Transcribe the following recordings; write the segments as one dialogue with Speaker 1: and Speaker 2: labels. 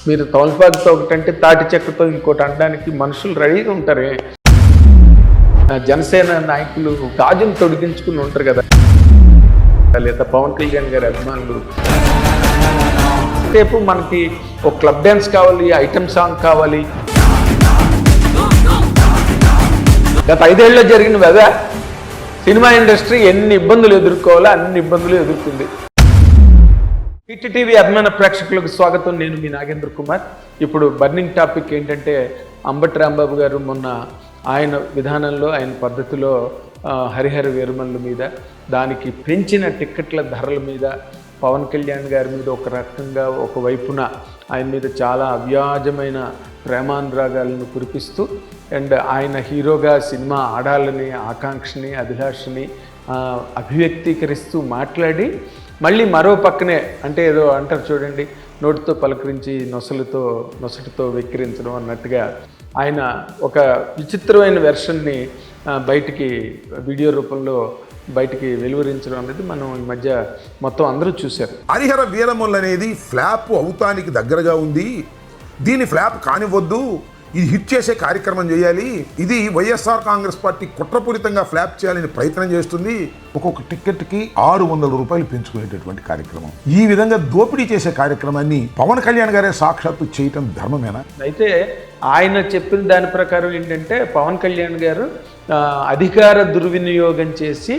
Speaker 1: మీరు తమలపాకుతో ఒకటంటే తాటి చెక్కతో ఇంకోటి అనడానికి మనుషులు రెడీగా ఉంటారే. జనసేన నాయకులు గాజును తొడిగించుకుని ఉంటారు కదా, లేదా పవన్ కళ్యాణ్ గారి అభిమానులు. రేపు మనకి ఒక క్లబ్ డ్యాన్స్ కావాలి, ఐటమ్ సాంగ్ కావాలి. గత 5 ఏళ్ళలో జరిగిన కదా సినిమా ఇండస్ట్రీ ఎన్ని ఇబ్బందులు ఎదుర్కోవాలో అన్ని ఇబ్బందులు ఎదుర్కొంది. హిట్ టీవీ అభిమాన ప్రేక్షకులకు స్వాగతం. నేను మీ నాగేంద్ర కుమార్. ఇప్పుడు బర్నింగ్ టాపిక్ ఏంటంటే అంబటి రాంబాబు గారు మొన్న ఆయన విధానంలో, ఆయన పద్ధతిలో హరిహర వీరమల్లు మీద, దానికి పెంచిన టిక్కెట్ల ధరల మీద, పవన్ కళ్యాణ్ గారి మీద ఒక రకంగా ఒకవైపున ఆయన మీద చాలా అవ్యాజమైన ప్రేమానురాగాలను కురిపిస్తూ అండ్ ఆయన హీరోగా సినిమా ఆడాలని ఆకాంక్షని అభిలాషని అభివ్యక్తీకరిస్తూ మాట్లాడి, మళ్ళీ మరో పక్కనే అంటే ఏదో అంటారు చూడండి, నోటితో పలకరించి నొసటితో వెక్కిరించడం అన్నట్టుగా ఆయన ఒక విచిత్రమైన వెర్షన్ని బయటికి వీడియో రూపంలో బయటికి వెలువరించడం అనేది మనం ఈ మధ్య మొత్తం అందరూ చూశారు.
Speaker 2: హరిహర వీరమల్లు అనేది ఫ్లాప్ అవుతానికి దగ్గరగా ఉంది, దీన్ని ఫ్లాప్ కానివ్వద్దు, ఇది హిట్ చేసే కార్యక్రమం చేయాలి, ఇది వైఎస్ఆర్ కాంగ్రెస్ పార్టీ కుట్రపూరితంగా ఫ్లాప్ చేయాలని ప్రయత్నం చేస్తుంది, ఒక్కొక్క టికెట్కి 600 రూపాయలు పెంచుకునేటటువంటి కార్యక్రమం. ఈ విధంగా దోపిడీ చేసే కార్యక్రమాన్ని పవన్ కళ్యాణ్ గారే సాక్షాత్తు చేయటం ధర్మమేనా?
Speaker 1: అయితే ఆయన చెప్పిన దాని ప్రకారం ఏంటంటే పవన్ కళ్యాణ్ గారు అధికార దుర్వినియోగం చేసి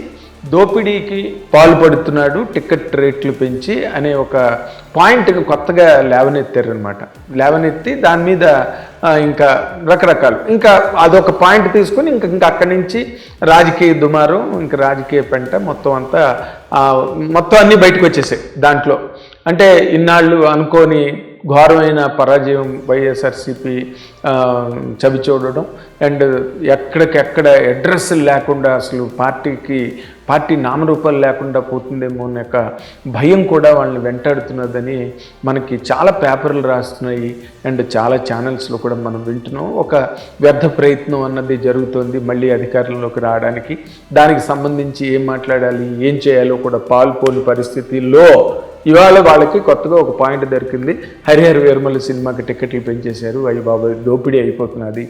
Speaker 1: దోపిడీకి పాల్పడుతున్నాడు, టికెట్ రేట్లు పెంచి అనే ఒక పాయింట్ని కొత్తగా లేవనెత్తారనమాట. లేవనెత్తి దాని మీద ఇంకా రకరకాలు, ఇంకా అదొక పాయింట్ తీసుకుని ఇంకా అక్కడి నుంచి రాజకీయ దుమారం, ఇంకా రాజకీయ పెంట మొత్తం అంతా మొత్తం అన్నీ బయటకు వచ్చేసాయి. దాంట్లో అంటే ఇన్నాళ్ళు అనుకోని ఘోరమైన పరాజయం వైఎస్ఆర్సీపీ చవి చూడడం అండ్ ఎక్కడికెక్కడ అడ్రస్ లేకుండా అసలు పార్టీ నామరూపాలు లేకుండా పోతుందేమో అనే ఒక భయం కూడా వాళ్ళని వెంటాడుతున్నదని మనకి చాలా పేపర్లు రాస్తున్నాయి అండ్ చాలా ఛానల్స్లో కూడా మనం వింటున్నాం. ఒక వ్యర్థ ప్రయత్నం అన్నది జరుగుతుంది మళ్ళీ అధికారంలోకి రావడానికి. దానికి సంబంధించి ఏం మాట్లాడాలి, ఏం చేయాలో కూడా పాల్పోని పరిస్థితిలో ఇవాళ వాళ్ళకి కొత్తగా ఒక పాయింట్ దొరికింది. హరిహర వీరమల్లు సినిమాకి టికెట్లు పెంచేశారు, అయ్యి బాబాయ్ దోపిడీ అయిపోతున్నది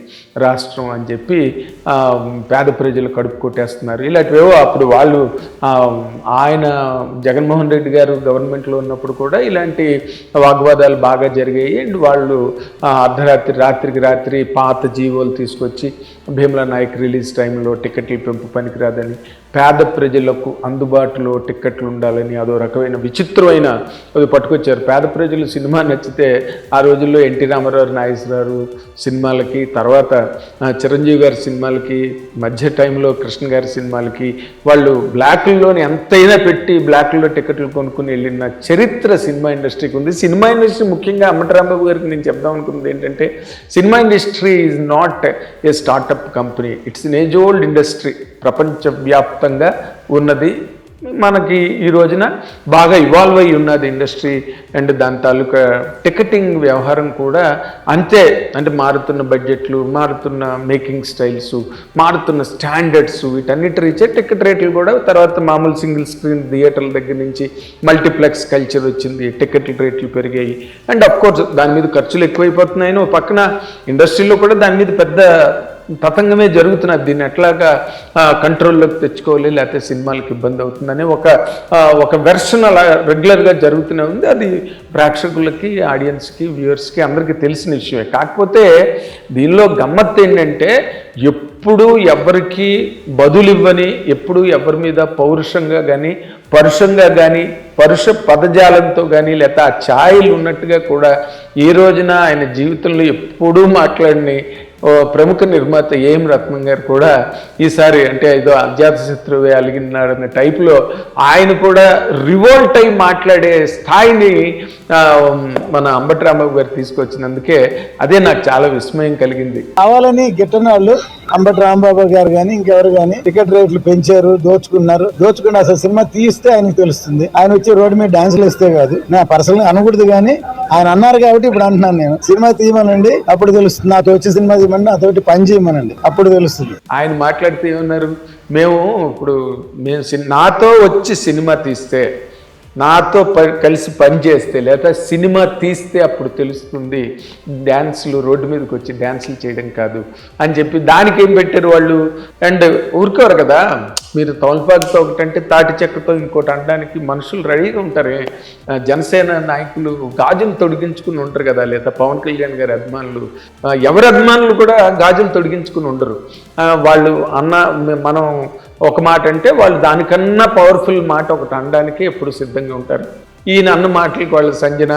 Speaker 1: రాష్ట్రం అని చెప్పి పేద ప్రజలు కడుపు కొట్టేస్తున్నారు. ఇలాంటివేవో అప్పుడు వాళ్ళు ఆయన జగన్మోహన్ రెడ్డి గారు గవర్నమెంట్లో ఉన్నప్పుడు కూడా ఇలాంటి వాగ్వాదాలు బాగా జరిగాయి. అండ్ వాళ్ళు రాత్రికి రాత్రి పాత జీవోలు తీసుకొచ్చి భీమలా నాయక్ రిలీజ్ టైంలో టికెట్లు పెంపు పనికిరాదని, పేద ప్రజలకు అందుబాటులో టిక్కెట్లు ఉండాలని అదో రకమైన విచిత్రమైన అది పట్టుకొచ్చారు. పేద ప్రజలు సినిమా నచ్చితే ఆ రోజుల్లో ఎన్టీ రామారావు, నాగేశ్వరరావు సినిమాలకి, తర్వాత చిరంజీవి గారి సినిమాలకి, మధ్య టైంలో కృష్ణ గారి సినిమాలకి వాళ్ళు బ్లాక్లోని ఎంతైనా పెట్టి బ్లాక్లో టికెట్లు కొనుక్కుని వెళ్ళిన చరిత్ర సినిమా ఇండస్ట్రీకి ఉంది. సినిమా ఇండస్ట్రీ ముఖ్యంగా అంబటి రాంబాబు గారికి నేను చెప్దాం అనుకున్నది ఏంటంటే, cinema industry is not a startup company, it's an age old industry. ప్రపంచవ్యాప్తంగా ఉన్నది, మనకి ఈ రోజున బాగా ఇవాల్వ్ అయి ఉన్నది ఇండస్ట్రీ. అండ్ దాని తాలూకా టికెటింగ్ వ్యవహారం కూడా అంతే. అంటే మారుతున్న బడ్జెట్లు, మారుతున్న మేకింగ్ స్టైల్స్, మారుతున్న స్టాండర్డ్స్, వీటన్నిటి రీచే టికెట్ రేట్లు కూడా తర్వాత మామూలు సింగిల్ స్క్రీన్ థియేటర్ల దగ్గర నుంచి మల్టీప్లెక్స్ కల్చర్ వచ్చింది, టికెట్ల రేట్లు పెరిగాయి. అండ్ అఫ్కోర్స్ దాని మీద ఖర్చులు ఎక్కువైపోతున్నాయని పక్కన ఇండస్ట్రీలో కూడా దాని మీద పెద్ద తతంగమే జరుగుతున్నది. దీన్ని ఎట్లాగా కంట్రోల్లోకి తెచ్చుకోవాలి, లేకపోతే సినిమాలకు ఇబ్బంది అవుతుందని ఒక వెర్షన్ అలా రెగ్యులర్గా జరుగుతూనే ఉంది. అది ప్రేక్షకులకి, ఆడియన్స్కి, వ్యూవర్స్కి అందరికీ తెలిసిన విషయమే. కాకపోతే దీనిలో గమ్మత్తు ఏంటంటే, ఎప్పుడు ఎవరికి బదులివ్వని, ఎప్పుడు ఎవరి మీద పౌరుషంగా కానీ పరుషంగా కానీ పరుష పదజాలంతో కానీ లేకపోతే ఆ ఛాయలు ఉన్నట్టుగా కూడా ఈ రోజున ఆయన జీవితంలో ఎప్పుడూ మాట్లాడిని ప్రముఖ నిర్మాత ఏఎం రత్నం గారు కూడా ఈసారి అంటే ఏదో అజాత శత్రువే అలిగినాడన్న టైప్లో ఆయన కూడా రివోల్ట్ అయి మాట్లాడే స్థాయిని మన అంబటి రాంబాబు గారు తీసుకొచ్చినందుకే అదే నాకు చాలా విస్మయం కలిగింది.
Speaker 3: కావాలని గిట్టని వాళ్ళు అంబటి రాంబాబు గారు కానీ ఇంకెవరు కానీ టికెట్ రేట్లు పెంచారు, దోచుకుని అసలు సినిమా తీస్తే ఆయనకు తెలుస్తుంది. ఆయన వచ్చి రోడ్డు మీద డాన్సులు ఇస్తే కాదు, నా పర్సనల్ అనకూడదు, కానీ ఆయన అన్నారు కాబట్టి ఇప్పుడు అంటున్నాను. నేను సినిమా తీయమనండి, అప్పుడు తెలుస్తుంది. నాతో వచ్చి సినిమా తీయమని నాతోటి పని చేయమనండి, అప్పుడు తెలుస్తుంది.
Speaker 1: ఆయన మాట్లాడితే ఏమన్నారు, మేము నాతో వచ్చి సినిమా తీస్తే నాతో కలిసి పనిచేస్తే లేదా సినిమా తీస్తే అప్పుడు తెలుస్తుంది డ్యాన్సులు రోడ్డు మీదకి వచ్చి డ్యాన్సులు చేయడం కాదు అని చెప్పి దానికి ఏం పెట్టారు వాళ్ళు. అండ్ ఊరుకోరు కదా, మీరు తమలపాకుతో ఒకటంటే తాటి చెక్కతో ఇంకోటి అనడానికి మనుషులు రెడీగా ఉంటారే. జనసేన నాయకులు గాజులు తొడిగించుకుని ఉంటారు కదా, లేదా పవన్ కళ్యాణ్ గారి అభిమానులు, ఎవరి అభిమానులు కూడా గాజులు తొడిగించుకుని ఉండరు. వాళ్ళు మనం ఒక మాట అంటే వాళ్ళు దానికన్నా పవర్ఫుల్ మాట ఒకటి అనడానికి ఎప్పుడు సిద్ధంగా ఉంటారు. ఈయన అన్న మాటలకి వాళ్ళ సంజన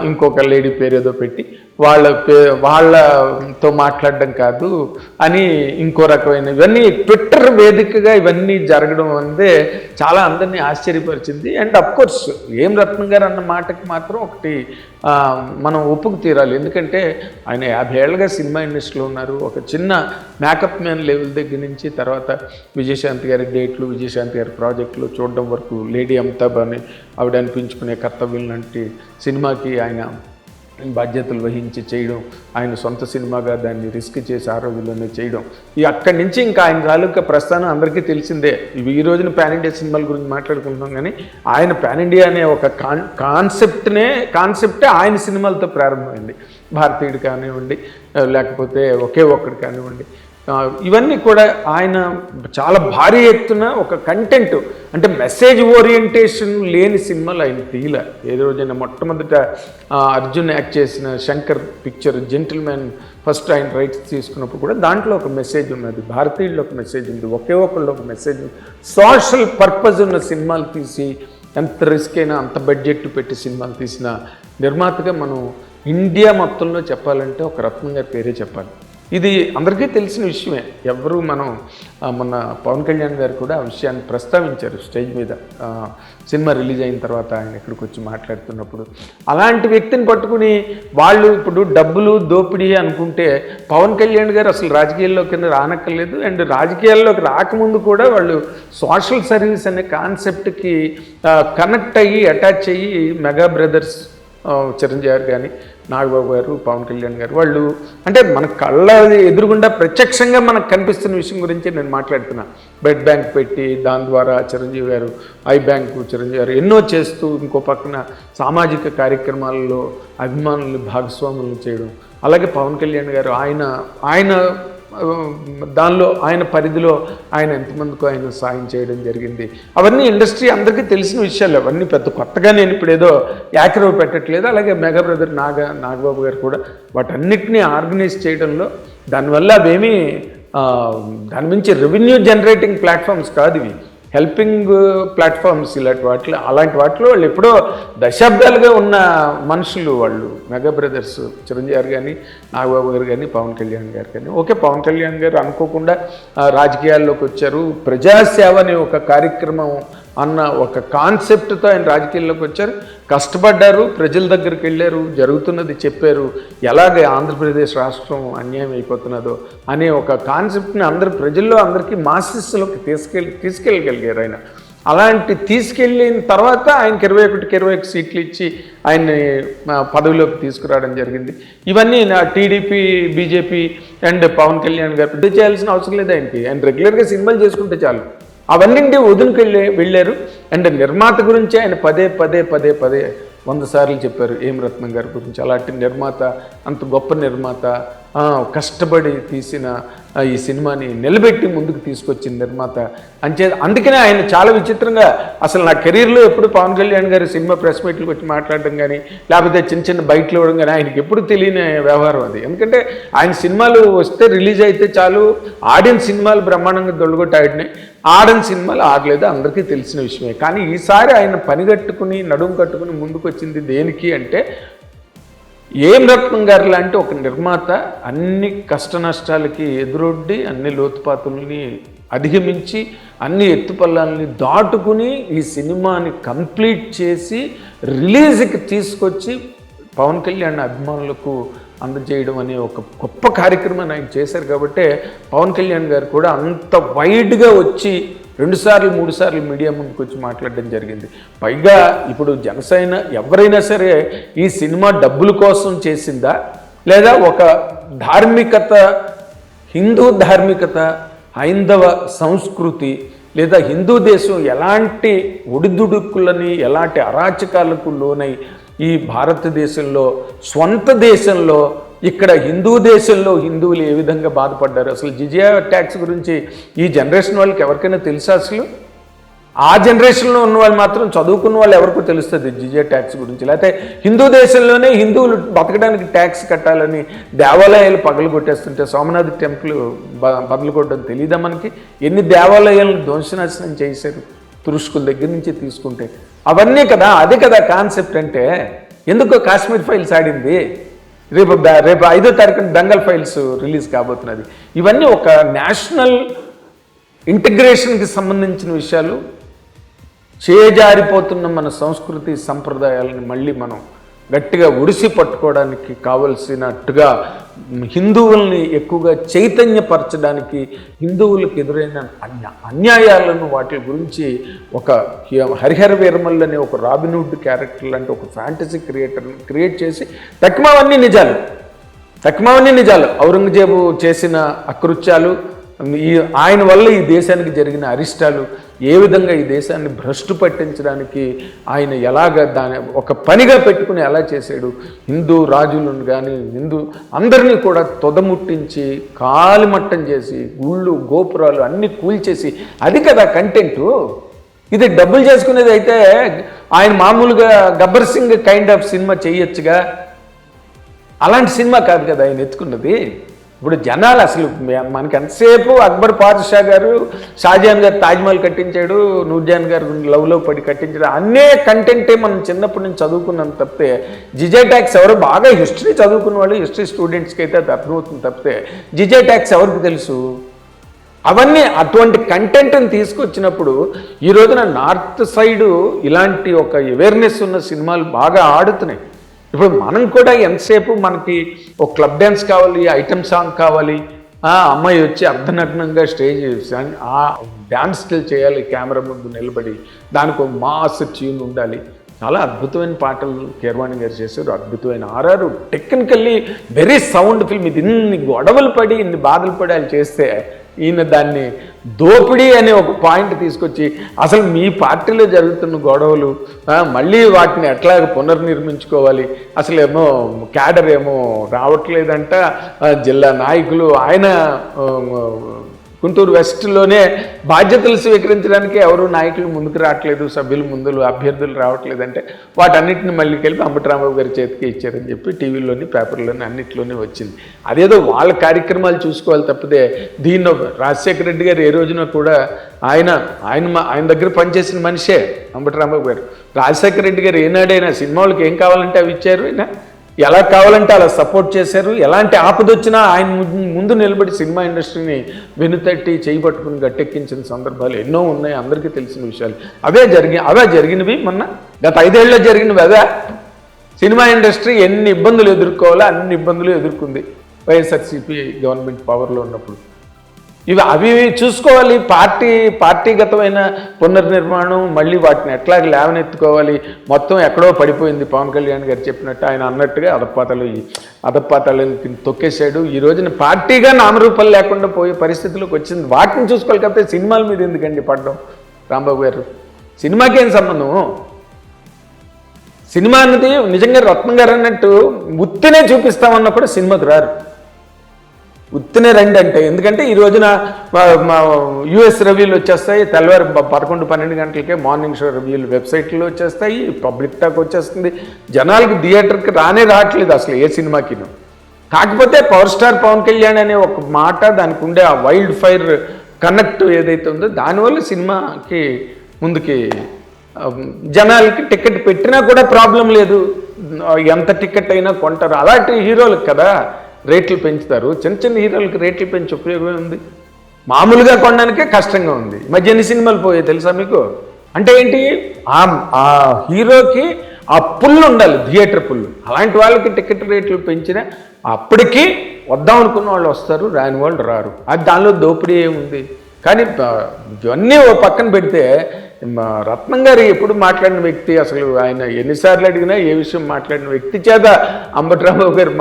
Speaker 1: ఇంకొక లేడీ పేరు ఏదో పెట్టి వాళ్ళతో మాట్లాడడం కాదు అని ఇంకో రకమైన ఇవన్నీ ట్విట్టర్ వేదికగా ఇవన్నీ జరగడం అనేది చాలా అందరినీ ఆశ్చర్యపరిచింది. అండ్ అఫ్కోర్స్ ఏం రత్నం గారు అన్న మాటకి మాత్రం ఒకటి మనం ఒప్పుకు తీరాలి. ఎందుకంటే ఆయన 50 ఏళ్ళుగా సినిమా ఇండస్ట్రీలో ఉన్నారు. ఒక చిన్న మేకప్ మ్యాన్ లెవెల్ దగ్గర నుంచి తర్వాత విజయశాంతి గారి డేట్లు, విజయశాంతి గారి ప్రాజెక్టులు చూడడం వరకు, లేడీ అమితాబ్ అని ఆవిడ అనిపించుకునే కర్తవ్యం లాంటి సినిమాకి ఆయన బాధ్యతలు వహించి చేయడం, ఆయన సొంత సినిమాగా దాన్ని రిస్క్ చేసి ఆ రోజుల్లోనే చేయడం, అక్కడి నుంచి ఇంకా ఆయన తాలూకా ప్రస్థానం అందరికీ తెలిసిందే. ఈ రోజున పాన్ ఇండియా సినిమాల గురించి మాట్లాడుకుంటున్నాం కానీ ఆయన పాన్ ఇండియా అనే ఒక కాన్సెప్టే ఆయన సినిమాలతో ప్రారంభమైంది. భారతీయుడు కానివ్వండి, లేకపోతే ఒకే ఒక్కడు కానివ్వండి, ఇవన్నీ కూడా ఆయన చాలా భారీ ఎత్తున ఒక కంటెంట్ అంటే మెసేజ్ ఓరియంటేషన్ లేని సినిమాలు ఆయన తీయలే. ఏ రోజైనా మొట్టమొదట అర్జున్ యాక్ట్ చేసిన శంకర్ పిక్చర్ జెంటిల్మెన్ ఫస్ట్ ఆయన రైట్స్ తీసుకున్నప్పుడు కూడా దాంట్లో ఒక మెసేజ్ ఉన్నది, భారతీయుల్లో ఒక మెసేజ్ ఉంది, ఒకే ఒక్కళ్ళు ఒక మెసేజ్ ఉంది. సోషల్ పర్పస్ ఉన్న సినిమాలు తీసి ఎంత రిస్క్ అయినా అంత బడ్జెట్ పెట్టి సినిమాలు తీసిన నిర్మాతగా మనం ఇండియా మొత్తంలో చెప్పాలంటే ఒక రత్నం గారి పేరే చెప్పాలి. ఇది అందరికీ తెలిసిన విషయమే. ఎవరు మొన్న పవన్ కళ్యాణ్ గారు కూడా ఆ విషయాన్ని ప్రస్తావించారు స్టేజ్ మీద సినిమా రిలీజ్ అయిన తర్వాత ఆయన ఇక్కడికి వచ్చి మాట్లాడుతున్నప్పుడు. అలాంటి వ్యక్తిని పట్టుకుని వాళ్ళు ఇప్పుడు డబ్బులు దోపిడీ అనుకుంటే పవన్ కళ్యాణ్ గారు అసలు రాజకీయాల్లోకి రానక్కర్లేదు. అండ్ రాజకీయాల్లోకి రాకముందు కూడా వాళ్ళు సోషల్ సర్వీస్ అనే కాన్సెప్ట్కి కనెక్ట్ అయ్యి అటాచ్ అయ్యి మెగా బ్రదర్స్ చిరంజీవి గారు కానీ, నాగబాబు గారు, పవన్ కళ్యాణ్ గారు వాళ్ళు అంటే మన కళ్ళ ఎదురుగుండా ప్రత్యక్షంగా మనకు కనిపిస్తున్న విషయం గురించి నేను మాట్లాడుతున్నా. బెడ్ బ్యాంక్ పెట్టి దాని ద్వారా చిరంజీవి గారు, ఐ బ్యాంకు చిరంజీవి గారు ఎన్నో చేస్తూ ఇంకో పక్కన సామాజిక కార్యక్రమాల్లో అభిమానులు భాగస్వాములు చేయడం, అలాగే పవన్ కళ్యాణ్ గారు ఆయన దానిలో ఆయన పరిధిలో ఆయన ఎంతమందికో ఆయన సాయం చేయడం జరిగింది. అవన్నీ ఇండస్ట్రీ అందరికీ తెలిసిన విషయాలు, అవన్నీ పెద్ద కొత్తగా నేను ఇప్పుడు ఏదో యాక్రవ్ పెట్టట్లేదు. అలాగే మెగా బ్రదర్ నాగబాబు గారు కూడా వాటన్నిటినీ ఆర్గనైజ్ చేయడంలో దానివల్ల అవేమీ దాని నుంచి రెవెన్యూ జనరేటింగ్ ప్లాట్ఫామ్స్ కాదు ఇవి, హెల్పింగ్ ప్లాట్ఫామ్స్. అలాంటి వాటిలో వాళ్ళు ఎప్పుడో దశాబ్దాలుగా ఉన్న మనుషులు వాళ్ళు. మెగా బ్రదర్స్ చిరంజీవి గారు కానీ, నాగబాబు గారు కానీ, పవన్ కళ్యాణ్ గారు కానీ. ఓకే, పవన్ కళ్యాణ్ గారు అనుకోకుండా రాజకీయాల్లోకి వచ్చారు. ప్రజాసేవ అనే ఒక కార్యక్రమం అన్న ఒక కాన్సెప్ట్తో ఆయన రాజకీయాల్లోకి వచ్చారు, కష్టపడ్డారు, ప్రజల దగ్గరికి వెళ్ళారు, జరుగుతున్నది చెప్పారు, ఎలాగ ఆంధ్రప్రదేశ్ రాష్ట్రం అన్యాయం అయిపోతున్నదో అనే ఒక కాన్సెప్ట్ని ప్రజల్లో అందరికీ మాసెస్లోకి తీసుకెళ్ళగలిగారు ఆయన. అలాంటి తీసుకెళ్ళిన తర్వాత ఆయనకి 21 సీట్లు ఇచ్చి ఆయన్ని పదవిలోకి తీసుకురావడం జరిగింది. ఇవన్నీ TDP, BJP and Pawan Kalyan గారు పెద్ద చేయాల్సిన అవసరం లేదు ఆయనకి. ఆయన రెగ్యులర్గా సినిమాలు చేసుకుంటే చాలు. అవన్నీ వదులుకెళ్ళి వెళ్ళారు. అండ్ నిర్మాత గురించి ఆయన పదే 100 సార్లు చెప్పారు ఏం రత్నం గారి గురించి. అలాంటి నిర్మాత, అంత గొప్ప నిర్మాత, కష్టపడి తీసిన ఈ సినిమాని నిలబెట్టి ముందుకు తీసుకొచ్చిన నిర్మాత అందుకనే ఆయన చాలా విచిత్రంగా అసలు నా కెరీర్లో ఎప్పుడు పవన్ కళ్యాణ్ గారి సినిమా ప్రెస్ మీట్లకు వచ్చి మాట్లాడడం కానీ, లేకపోతే చిన్న బయటలు ఇవ్వడం కానీ ఆయనకి ఎప్పుడు తెలియని వ్యవహారం అది. ఎందుకంటే ఆయన సినిమాలు వస్తే రిలీజ్ అయితే చాలు, ఆడిన సినిమాలు బ్రహ్మాండంగా దొళ్ళగొట్టి ఆడినాయి, ఆడని సినిమాలు ఆడలేదు, అందరికీ తెలిసిన విషయమే. కానీ ఈసారి ఆయన పనిగట్టుకుని నడుము కట్టుకుని ముందుకు వచ్చింది దేనికి అంటే, ఏం రత్నం గారు లాంటి ఒక నిర్మాత అన్ని కష్ట నష్టాలకి ఎదురొడ్డి అన్ని లోతుపాతుల్ని అధిగమించి అన్ని ఎత్తుపల్లాలని దాటుకుని ఈ సినిమాని కంప్లీట్ చేసి రిలీజ్కి తీసుకొచ్చి పవన్ కళ్యాణ్ అభిమానులకు అందజేయడం అనే ఒక గొప్ప కార్యక్రమాన్ని ఆయన చేశారు. కాబట్టి పవన్ కళ్యాణ్ గారు కూడా అంత వైడ్గా వచ్చి 2 సార్లు 3 సార్లు మీడియా ముందుకు వచ్చి మాట్లాడడం జరిగింది. పైగా ఇప్పుడు జనసేన ఎవరైనా సరే ఈ సినిమా డబ్బుల కోసం చేసిందా, లేదా ఒక ధార్మికత, హిందూ ధార్మికత, హైందవ సంస్కృతి లేదా హిందూ దేశం ఎలాంటి ఒడిదుడుకులని ఎలాంటి అరాచకాలకు లోనై ఈ భారతదేశంలో స్వంత దేశంలో ఇక్కడ హిందూ దేశంలో హిందువులు ఏ విధంగా బాధపడ్డారు. అసలు జిజియా ట్యాక్స్ గురించి ఈ జనరేషన్ వాళ్ళకి ఎవరికైనా తెలుసా? అసలు ఆ జనరేషన్లో ఉన్న వాళ్ళు మాత్రం చదువుకున్న వాళ్ళు ఎవరికో తెలుస్తుంది జిజియా ట్యాక్స్ గురించి. లేకపోతే హిందూ దేశంలోనే హిందువులు బతకడానికి ట్యాక్స్ కట్టాలని దేవాలయాలు పగలు కొట్టేస్తుంటే సోమనాథ్ టెంపుల్ బదులు కొట్టడం తెలియదా మనకి? ఎన్ని దేవాలయాలను ధ్వంసనాశనం చేశారు తురుష్కుల దగ్గర నుంచి తీసుకుంటే. అవన్నీ కదా, అదే కదా కాన్సెప్ట్ అంటే. ఎందుకో కాశ్మీర్ ఫైల్స్ ఆడింది, రేపు 5వ తారీఖున దంగల్ ఫైల్స్ రిలీజ్ కాబోతున్నది. ఇవన్నీ ఒక నేషనల్ ఇంటిగ్రేషన్కి సంబంధించిన విషయాలు. చేజారిపోతున్న మన సంస్కృతి సంప్రదాయాలను మళ్ళీ మనం గట్టిగా ఒడిసి పట్టుకోవడానికి కావలసినట్టుగా హిందువుల్ని ఎక్కువగా చైతన్యపరచడానికి, హిందువులకు ఎదురైన అన్యాయాలను వాటి గురించి ఒక హరిహర వీరమల్ అనే ఒక రాబిన్హుడ్ క్యారెక్టర్ లాంటి ఒక ఫ్యాంటసీ క్రియేట్ చేసి తక్మావన్నీ నిజాలు. ఔరంగజేబు చేసిన అకృత్యాలు, ఆయన వల్ల ఈ దేశానికి జరిగిన అరిష్టాలు, ఏ విధంగా ఈ దేశాన్ని భ్రష్టు పట్టించడానికి ఆయన ఎలాగ దాని ఒక పనిగా పెట్టుకుని ఎలా చేశాడు, హిందూ రాజులను కానీ హిందూ అందరినీ కూడా తొదముట్టించి కాలిమట్టం చేసి గుళ్ళు గోపురాలు అన్నీ కూల్చేసి, అది కదా కంటెంటు. ఇది డబ్బులు చేసుకునేది అయితే ఆయన మామూలుగా గబ్బర్ సింగ్ కైండ్ ఆఫ్ సినిమా చేయొచ్చుగా. అలాంటి సినిమా కాదు కదా ఆయన ఎత్తుకున్నది. ఇప్పుడు జనాలు అసలు మనకి ఎంతసేపు అక్బర్ పాదుషా గారు, షాజహాన్ గారు తాజ్మహల్ కట్టించాడు, నూర్జహాన్ గారు లవ్లో పడి కట్టించాడు, అన్నే కంటెంటే మనం చిన్నప్పటి నుంచి చదువుకున్నాం తప్పితే, జిజే ట్యాక్స్ ఎవరు బాగా హిస్టరీ చదువుకున్న వాళ్ళు, హిస్టరీ స్టూడెంట్స్కి అయితే అది అర్థమవుతుంది తప్పితే జిజే ట్యాక్స్ ఎవరికి తెలుసు? అవన్నీ అటువంటి కంటెంట్ని తీసుకొచ్చినప్పుడు ఈ రోజున నార్త్ సైడు ఇలాంటి ఒక అవేర్నెస్ ఉన్న సినిమాలు బాగా ఆడుతున్నాయి. ఇప్పుడు మనం కూడా ఎంతసేపు మనకి ఒక క్లబ్ డ్యాన్స్ కావాలి, ఐటమ్ సాంగ్ కావాలి, అమ్మాయి వచ్చి అర్ధనగ్నంగా స్టేజ్ ఆ డ్యాన్స్ చేయాలి కెమెరా ముందు నిలబడి, దానికి ఒక మాస్ ట్యూన్ ఉండాలి. చాలా అద్భుతమైన పాటలు కీరవాణి గారు చేశారు, అద్భుతమైన RR, technically very sound film. ఇది ఇన్ని గొడవలు పడి ఇన్ని బాధలు పడి వాళ్ళు చేస్తే ఈయన దాన్ని దోపిడీ అనే ఒక పాయింట్ తీసుకొచ్చి అసలు మీ పార్టీలో జరుగుతున్న గొడవలు మళ్ళీ వాటిని ఎట్లా పునర్నిర్మించుకోవాలి, అసలు ఏమో క్యాడర్ ఏమో రావట్లేదంట, జిల్లా నాయకులు ఆయన గుంటూరు వెస్ట్లోనే బాధ్యతలు స్వీకరించడానికి ఎవరు నాయకులు ముందుకు రావట్లేదు, సభ్యులు అభ్యర్థులు రావట్లేదంటే వాటన్నిటిని మళ్ళీ కలిపి అంబటి రాంబాబు గారి చేతికి ఇచ్చారని చెప్పి టీవీలోని పేపర్లోని అన్నింటిలోనే వచ్చింది. అదేదో వాళ్ళ కార్యక్రమాలు చూసుకోవాలి తప్పితే దీన్ని రాజశేఖర రెడ్డి గారు ఏ రోజున కూడా ఆయన దగ్గర పనిచేసిన మనిషే అంబటి రాంబాబు గారు. రాజశేఖర రెడ్డి గారు ఏనాడైనా సినిమాలకు ఏం కావాలంటే అవి ఇచ్చారు, ఆయన ఎలా కావాలంటే అలా సపోర్ట్ చేశారు. ఎలాంటి ఆపదొచ్చినా ఆయన ముందు నిలబడి సినిమా ఇండస్ట్రీని వెనుతట్టి చేయబట్టుకుని గట్టెక్కించిన సందర్భాలు ఎన్నో ఉన్నాయి, అందరికీ తెలిసిన విషయాలు. అవే జరిగినవి మొన్న గత 5 ఏళ్ళలో జరిగినవి. అవే సినిమా ఇండస్ట్రీ ఎన్ని ఇబ్బందులు ఎదుర్కోవాలో అన్ని ఇబ్బందులు ఎదుర్కొంది వైఎస్ఆర్సీపీ గవర్నమెంట్ పవర్లో ఉన్నప్పుడు. అవి చూసుకోవాలి. పార్టీగతమైన పునర్నిర్మాణం, మళ్ళీ వాటిని ఎట్లా లేవనెత్తుకోవాలి. మొత్తం ఎక్కడో పడిపోయింది పవన్ కళ్యాణ్ గారు చెప్పినట్టు, ఆయన అన్నట్టుగా అదపాతాలు తొక్కేశాడు. ఈ రోజున పార్టీగా నామరూపాలు లేకుండా పోయే పరిస్థితిలోకి వచ్చింది. వాటిని చూసుకోవాలి కాబట్టి సినిమాల మీద ఎందుకండి పడ్డం రాంబాబు గారు? సినిమాకి ఏం సంబంధం? సినిమా అన్నది నిజంగా రత్నం గారు అన్నట్టు ఉత్తినే చూపిస్తామన్నా కూడా సినిమాకి రారు, ఉత్తినే రండి అంటే. ఎందుకంటే ఈ రోజున యూఎస్ రివ్యూలు వచ్చేస్తాయి, తెల్లవారు 11-12 గంటలకే మార్నింగ్ షో రివ్యూలు వెబ్సైట్లో వచ్చేస్తాయి, పబ్లిక్ టాక్ వచ్చేస్తుంది. జనాలకి థియేటర్కి రావట్లేదు అసలు ఏ సినిమాకిను. కాకపోతే పవర్ స్టార్ పవన్ కళ్యాణ్ అనే ఒక మాట, దానికి ఉండే ఆ వైల్డ్ ఫైర్ కనెక్ట్ ఏదైతే ఉందో దానివల్ల సినిమాకి ముందుకి జనాలకి టికెట్ పెట్టినా కూడా ప్రాబ్లం లేదు, ఎంత టికెట్ అయినా కొంటారు. అలాంటి హీరోలకు కదా రేట్లు పెంచుతారు. చిన్న హీరోలకు రేట్లు పెంచి ఉపయోగమే ఉంది? మామూలుగా కొనడానికే కష్టంగా ఉంది. మధ్య ఎన్ని సినిమాలు పోయాయి తెలుసా మీకు? అంటే ఏంటి, ఆ హీరోకి ఆ పుల్లు ఉండాలి, థియేటర్ పుల్లు. అలాంటి వాళ్ళకి టికెట్ రేట్లు పెంచిన అప్పటికీ వద్దాం అనుకున్న వాళ్ళు వస్తారు, రాని వాళ్ళు రారు. అది దానిలో దోపిడీ ఏముంది? కానీ ఇవన్నీ ఓ పక్కన పెడితే రత్నం గారు ఎప్పుడు మాట్లాడిన వ్యక్తి, అసలు ఆయన ఎన్నిసార్లు అడిగినా ఏ విషయం మాట్లాడిన వ్యక్తి చేత అంబటి రాంబాబు గారు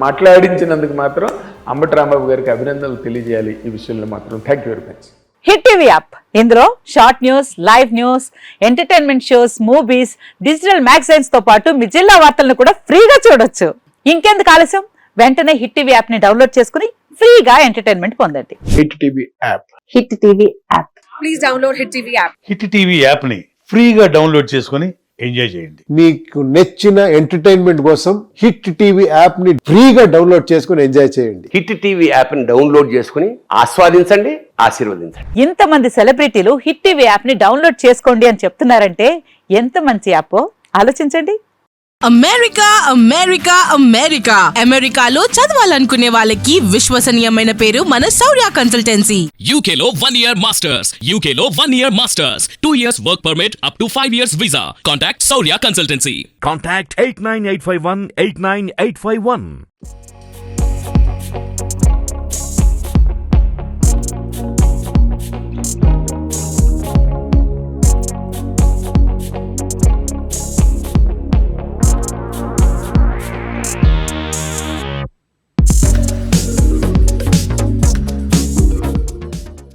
Speaker 1: మాట్లాడించినందుకు మాత్రం అంబటి రాంబాబు గారికి అభినందనలు తెలియజేయాలి ఈ విషయంలో మాత్రం. Thank you very much.
Speaker 4: Hit TV app ఇందులో short news, live news, entertainment shows, movies, digital magazines తో పాటు మీ జిల్లా వార్తలను కూడా ఫ్రీగా చూడొచ్చు. ఇంకెందుకు ఆలస్యం, వెంటనే హిట్ టీవీ యాప్ ని డౌన్లోడ్ చేసుకుని ఫ్రీగా ఎంటర్టైన్మెంట్ పొందండి.
Speaker 1: Hit TV app.
Speaker 4: Hit TV app.
Speaker 5: Please download Hit TV app.
Speaker 6: Hit TV యాప్ని ఫ్రీగా డౌన్లోడ్ చేసుకొని ఎంజాయ్ చేయండి.
Speaker 7: మీకు నచ్చిన ఎంటర్టైన్మెంట్ కోసం హిట్ టీవీ యాప్ ని ఫ్రీగా డౌన్లోడ్ చేసుకుని ఎంజాయ్ చేయండి.
Speaker 8: హిట్ టీవీ యాప్ని డౌన్లోడ్ చేసుకుని ఆస్వాదించండి, ఆశీర్వదించండి.
Speaker 4: ఇంతమంది సెలబ్రిటీలు హిట్ టీవీ యాప్ ని డౌన్లోడ్ చేసుకోండి అని చెప్తున్నారంటే ఎంత మంచి యాప్ ఆలోచించండి.
Speaker 9: అమెరికా అమెరికా అమెరికా అమెరికాలో చదవాలనుకునే వాళ్ళకి విశ్వసనీయమైన పేరు మన శౌర్య కన్సల్టెన్సీ.
Speaker 10: UK లో 1 year masters. UK లో 1 year masters. 2 years work permit up to 5 years visa. Contact Saurya Consultancy.
Speaker 11: Contact 89851 89851.